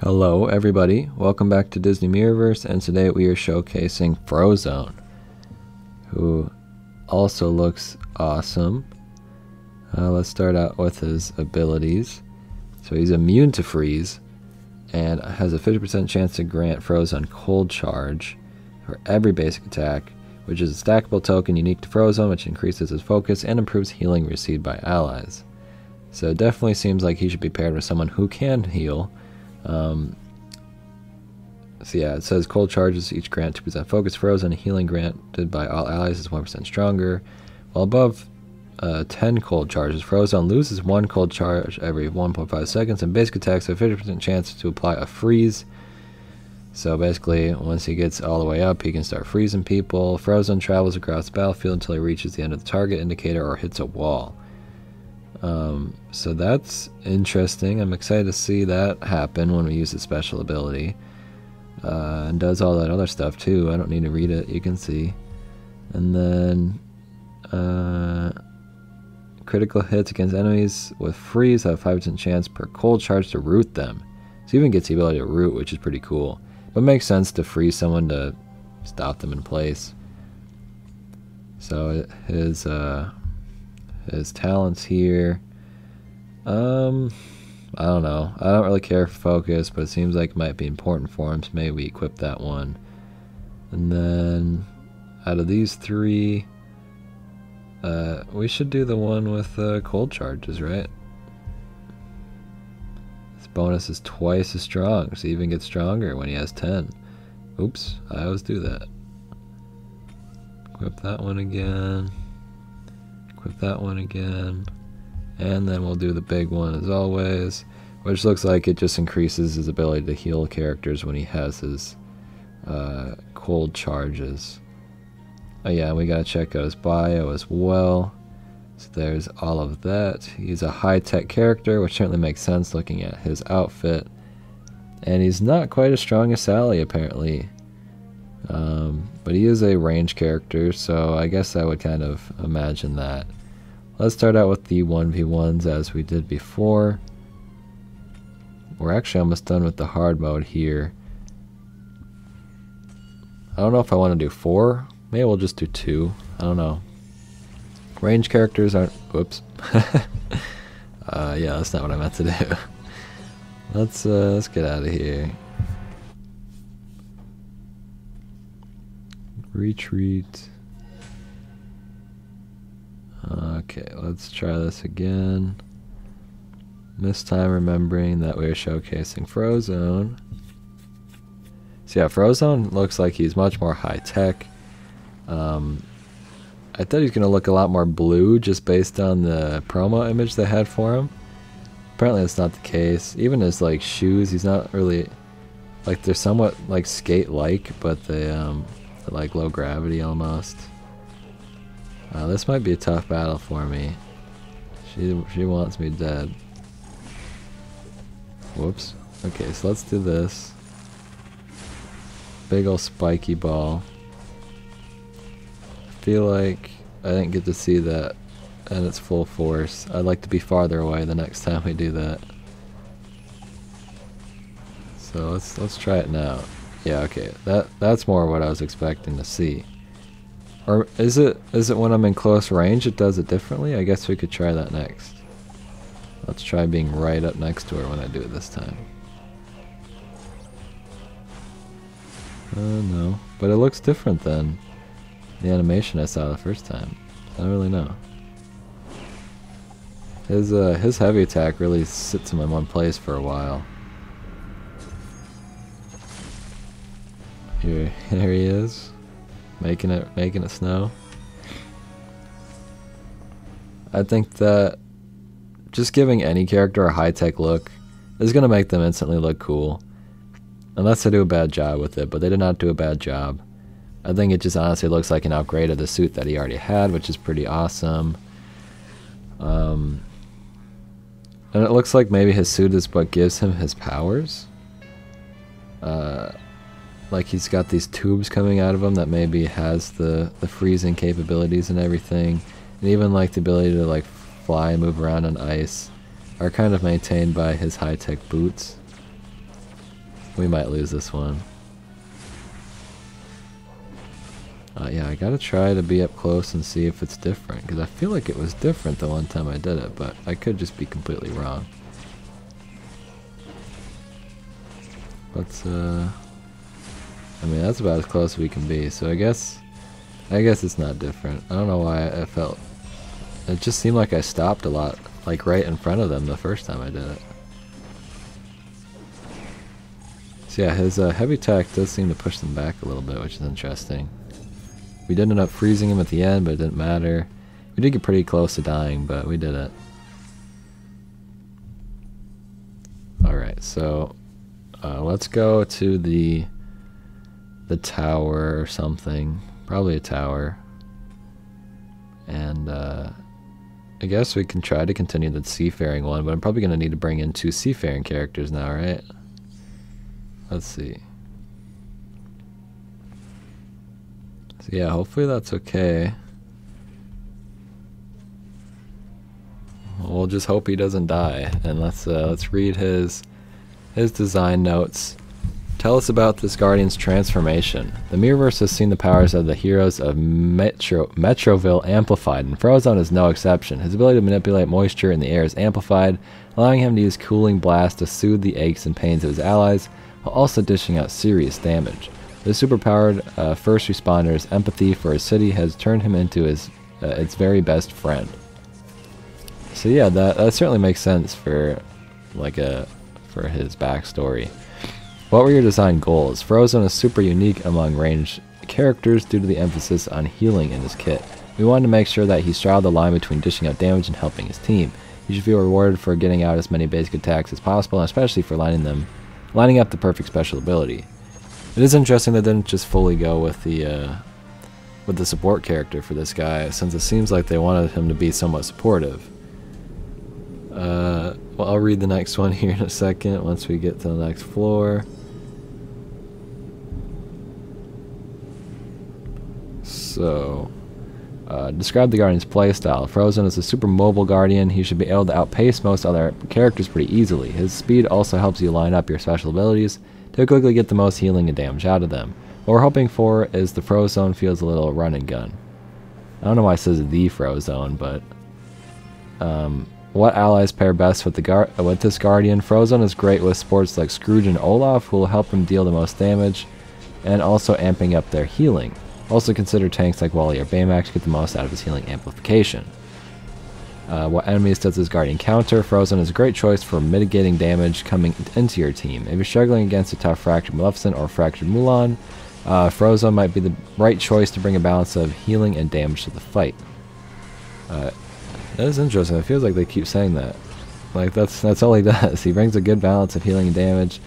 Hello everybody, welcome back to Disney Mirrorverse, and today we are showcasing Frozone, who also looks awesome. Let's start out with his abilities. So he's immune to freeze, and has a 50% chance to grant Frozone Cold Charge for every basic attack, which is a stackable token unique to Frozone, which increases his focus and improves healing received by allies. So it definitely seems like he should be paired with someone who can heal. So yeah, it says cold charges each grant 2% focus. Frozone healing granted by all allies is 1% stronger. While above 10 cold charges, Frozone loses 1 cold charge every 1.5 seconds, and basic attacks have a 50% chance to apply a freeze. So basically, once he gets all the way up, he can start freezing people. Frozone travels across the battlefield until he reaches the end of the target indicator or hits a wall. So that's interesting. I'm excited to see that happen when we use the special ability. And does all that other stuff too. I don't need to read it, you can see. And then critical hits against enemies with freeze have a 5% chance per cold charge to root them. So he even gets the ability to root, which is pretty cool. But it makes sense to freeze someone to stop them in place. So his talents here, I don't know. I don't really care for focus, but it seems like it might be important for him, so maybe we equip that one. And then out of these three, we should do the one with cold charges, right? This bonus is twice as strong, so he even gets stronger when he has 10. Oops, I always do that. Equip that one again. Equip that one again. And then we'll do the big one as always, which looks like it just increases his ability to heal characters when he has his cold charges. Oh yeah, we gotta check out his bio as well. So there's all of that. He's a high-tech character, which certainly makes sense looking at his outfit. And he's not quite as strong as Sally, apparently. But he is a range character, so I guess I would kind of imagine that. Let's start out with the 1v1s as we did before. We're actually almost done with the hard mode here. I don't know if I want to do 4. Maybe we'll just do 2. I don't know. Range characters aren't... Whoops. Yeah, that's not what I meant to do. Let's get out of here. Retreat. Okay, let's try this again. This time remembering that we're showcasing Frozone. So yeah, Frozone looks like he's much more high-tech. I thought he's going to look a lot more blue just based on the promo image they had for him. Apparently that's not the case. Even his like shoes, he's not really... Like, they're somewhat like skate-like, but they're like low gravity almost. This might be a tough battle for me. She wants me dead. Whoops. Okay, so let's do this. Big ol' spiky ball. I feel like I didn't get to see that in its full force. I'd like to be farther away the next time we do that. So let's try it now. Yeah, okay. That's more what I was expecting to see. Or is it when I'm in close range it does it differently? I guess we could try that next. Let's try being right up next to her when I do it this time. No. But it looks different than the animation I saw the first time. I don't really know. His heavy attack really sits him in one place for a while. Here he is. Making it snow. I think that just giving any character a high-tech look is going to make them instantly look cool. Unless they do a bad job with it, but they did not do a bad job. I think it just honestly looks like an upgrade of the suit that he already had, which is pretty awesome. And it looks like maybe his suit is what gives him his powers. Like he's got these tubes coming out of him that maybe has the freezing capabilities and everything, and even like the ability to like fly and move around on ice are kind of maintained by his high-tech boots. We might lose this one. Yeah, I gotta try to be up close and see if it's different, because I feel like it was different the one time I did it, but I could just be completely wrong. Let's, I mean, that's about as close as we can be, so I guess it's not different. I don't know why I felt, it just seemed like I stopped a lot, like right in front of them the first time I did it. So yeah, his heavy attack does seem to push them back a little bit, which is interesting. We did end up freezing him at the end, but it didn't matter. We did get pretty close to dying, but we did it. Alright, so let's go to the tower or something. Probably a tower. And I guess we can try to continue the seafaring one, but I'm probably going to need to bring in 2 seafaring characters now, right? Let's see. So yeah, hopefully that's okay. We'll just hope he doesn't die, and let's read his design notes. Tell us about this Guardian's transformation. The Mirrorverse has seen the powers of the heroes of Metroville amplified, and Frozone is no exception. His ability to manipulate moisture in the air is amplified, allowing him to use Cooling Blast to soothe the aches and pains of his allies, while also dishing out serious damage. The superpowered first responder's empathy for his city has turned him into its very best friend. So yeah, that certainly makes sense for for his backstory. What were your design goals? Frozone is super unique among ranged characters due to the emphasis on healing in his kit. We wanted to make sure that he straddled the line between dishing out damage and helping his team. You should feel rewarded for getting out as many basic attacks as possible, and especially for lining up the perfect special ability. It is interesting they didn't just fully go with the support character for this guy, since it seems like they wanted him to be somewhat supportive. Well, I'll read the next one here in a second once we get to the next floor. So, describe the Guardian's playstyle. Frozone is a super mobile Guardian. He should be able to outpace most other characters pretty easily. His speed also helps you line up your special abilities to quickly get the most healing and damage out of them. What we're hoping for is the Frozone feels a little run and gun. I don't know why it says the Frozone, but what allies pair best with this Guardian? Frozone is great with sports like Scrooge and Olaf, who will help him deal the most damage, and also amping up their healing. Also consider tanks like Wally or Baymax to get the most out of his healing amplification. What enemies does this Guardian counter? Frozone is a great choice for mitigating damage coming into your team. If you're struggling against a tough Fractured Maleficent or Fractured Mulan, Frozone might be the right choice to bring a balance of healing and damage to the fight. That is interesting. It feels like they keep saying that. Like that's all he does. He brings a good balance of healing and damage,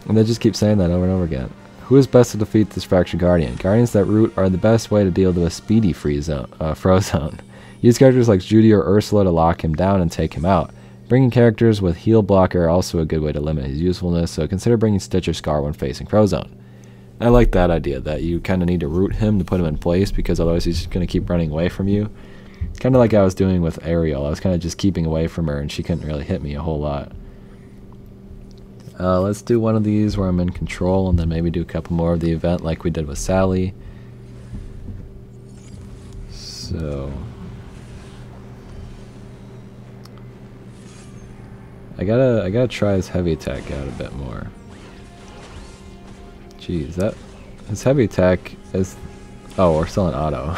and they just keep saying that over and over again. Who is best to defeat this Fractured Guardian? Guardians that root are the best way to deal with a speedy Frozone. Use characters like Judy or Ursula to lock him down and take him out. Bringing characters with heal blocker are also a good way to limit his usefulness, so consider bringing Stitch or Scar when facing Frozone. I like that idea, that you kind of need to root him to put him in place, because otherwise he's just going to keep running away from you. Kind of like I was doing with Ariel. I was kind of just keeping away from her, and she couldn't really hit me a whole lot. Let's do one of these where I'm in control, and then maybe do a couple more of the event like we did with Sally. So I gotta try his heavy attack out a bit more. Jeez, his heavy attack is... Oh, we're still in auto.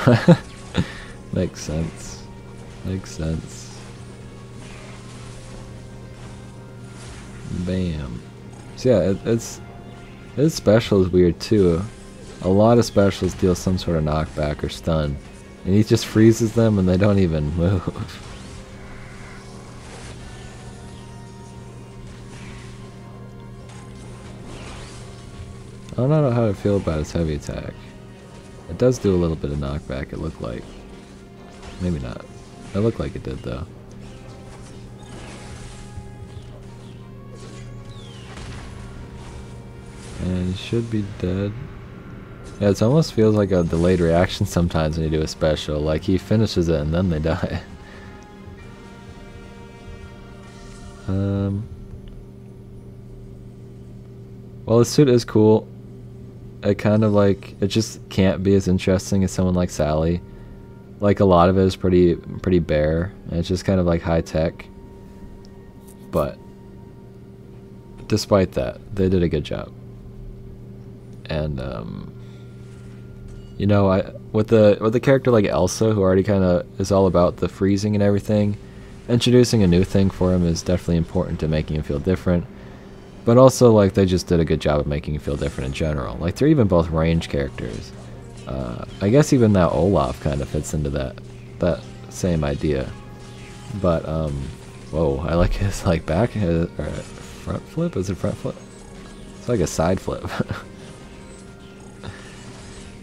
Makes sense. Makes sense. Bam. So yeah, his special is weird too. A lot of specials deal some sort of knockback or stun, and he just freezes them and they don't even move. I don't know how to feel about his heavy attack. It does do a little bit of knockback, it looked like. Maybe not. It looked like it did though. And he should be dead. Yeah, it almost feels like a delayed reaction sometimes when you do a special. Like he finishes it and then they die. Well, his suit is cool. It kind of like, it just can't be as interesting as someone like Sally. Like, a lot of it is pretty bare, and it's just kind of like high tech. But despite that, they did a good job. And you know, with the character like Elsa, who already kind of is all about the freezing and everything, introducing a new thing for him is definitely important to making him feel different. But also, like, they just did a good job of making him feel different in general. Like, they're even both range characters. I guess even that Olaf kind of fits into that same idea. But whoa, I like his like back, his front flip. Is it front flip? It's like a side flip.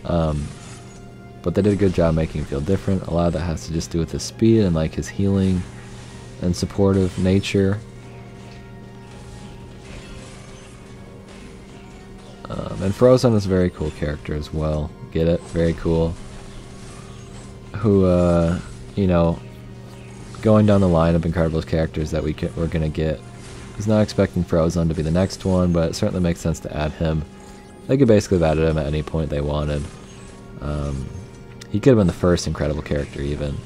But they did a good job making him feel different. A lot of that has to just do with his speed and like his healing and supportive nature. And Frozone is a very cool character as well. Get it? Very cool. Who, you know, going down the line of Incredibles characters that we're gonna get. I was not expecting Frozone to be the next one, but it certainly makes sense to add him. They could basically have added him at any point they wanted. He could have been the first Incredible character even.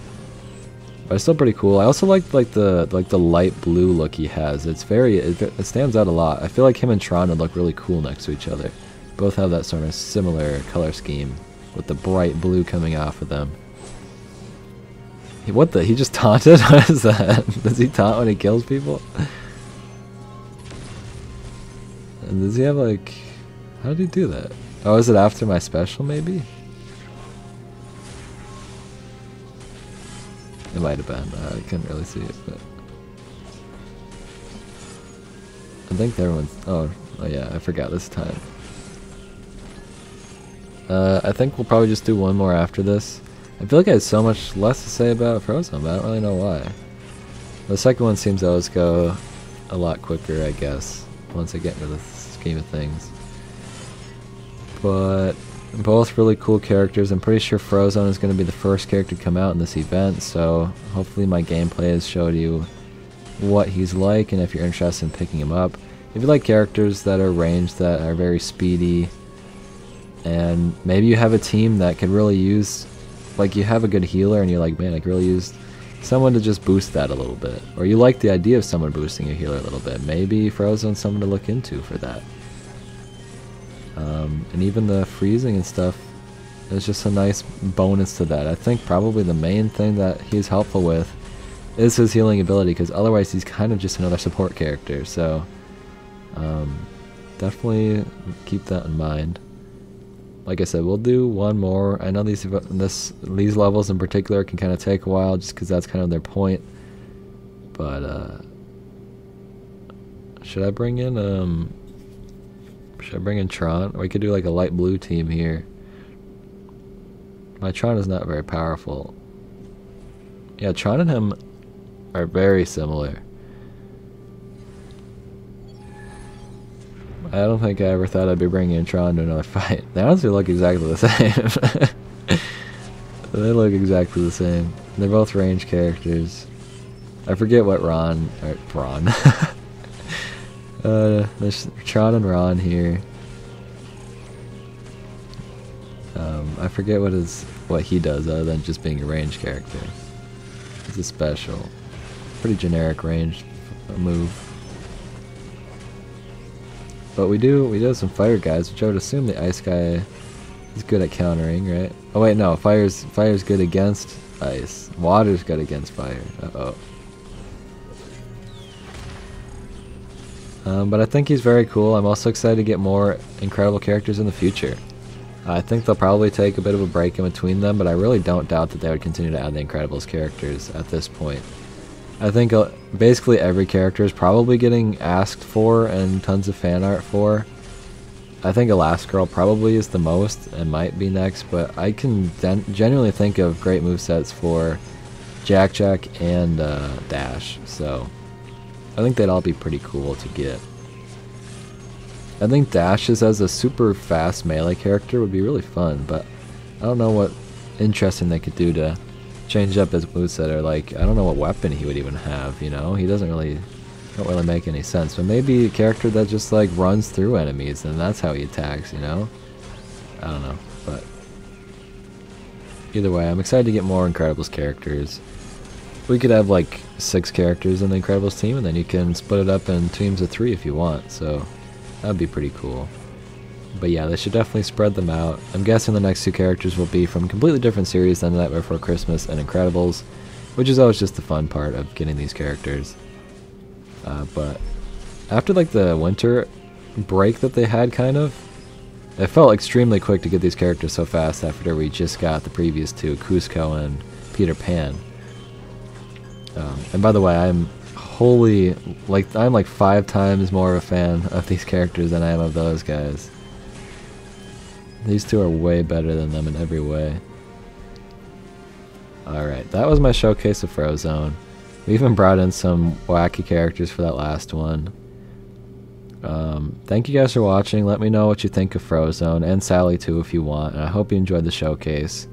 But it's still pretty cool. I also like the light blue look he has. It's it stands out a lot. I feel like him and Tron would look really cool next to each other. Both have that sort of similar color scheme with the bright blue coming off of them. What the? He just taunted? What is that? Does he taunt when he kills people? And does he have like... How did he do that? Oh, is it after my special maybe? It might have been. I couldn't really see it, but... I think everyone's... Oh yeah, I forgot this time. I think we'll probably just do one more after this. I feel like I had so much less to say about Frozone, but I don't really know why. The second one seems to always go a lot quicker, I guess, once I get into the scheme of things. But both really cool characters. I'm pretty sure Frozone is going to be the first character to come out in this event, so hopefully my gameplay has showed you what he's like, and if you're interested in picking him up. If you like characters that are ranged, that are very speedy, and maybe you have a team that could really use, like you have a good healer and you're like, man, I could really use someone to just boost that a little bit. Or you like the idea of someone boosting your healer a little bit. Maybe Frozone's someone to look into for that. And even the freezing and stuff is just a nice bonus to that. I think probably the main thing that he's helpful with is his healing ability, because otherwise he's kind of just another support character. So definitely keep that in mind. Like I said, we'll do one more. I know these levels in particular can kind of take a while, just because that's kind of their point. But should I bring in Tron? Or we could do like a light blue team here. My Tron is not very powerful. Yeah, Tron and him are very similar. I don't think I ever thought I'd be bringing in Tron to another fight. They honestly look exactly the same. They look exactly the same. They're both range characters. I forget what Ron... there's Tron and Ron here. I forget what he does other than just being a range character. It's a special. Pretty generic range move. But we do have some fire guys, which I would assume the ice guy is good at countering, right? Oh wait, no, fire's good against ice. Water's good against fire. Uh-oh. But I think he's very cool. I'm also excited to get more incredible characters in the future. I think they'll probably take a bit of a break in between them, but I really don't doubt that they would continue to add the Incredibles characters at this point. I think basically every character is probably getting asked for and tons of fan art for. I think Elastigirl probably is the most and might be next, but I can genuinely think of great movesets for Jack and Dash, so I think they'd all be pretty cool to get. I think Dash's as a super fast melee character would be really fun, but I don't know what interesting they could do to change up his moveset, or like, I don't know what weapon he would even have, you know? He doesn't really don't really make any sense. But maybe a character that just like runs through enemies and that's how he attacks, you know? I don't know, but either way, I'm excited to get more Incredibles characters. We could have like 6 characters in the Incredibles team, and then you can split it up in teams of 3 if you want, so that would be pretty cool. But yeah, they should definitely spread them out. I'm guessing the next 2 characters will be from completely different series than Nightmare Before Christmas and Incredibles, which is always just the fun part of getting these characters. But after like the winter break that they had, kind of, it felt extremely quick to get these characters so fast after we just got the previous 2, Kuzco and Peter Pan. And by the way, I'm like 5 times more of a fan of these characters than I am of those guys. These 2 are way better than them in every way. Alright, that was my showcase of Frozone. We even brought in some wacky characters for that last one. Thank you guys for watching. Let me know what you think of Frozone, and Sally too if you want, and I hope you enjoyed the showcase.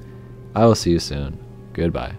I will see you soon. Goodbye.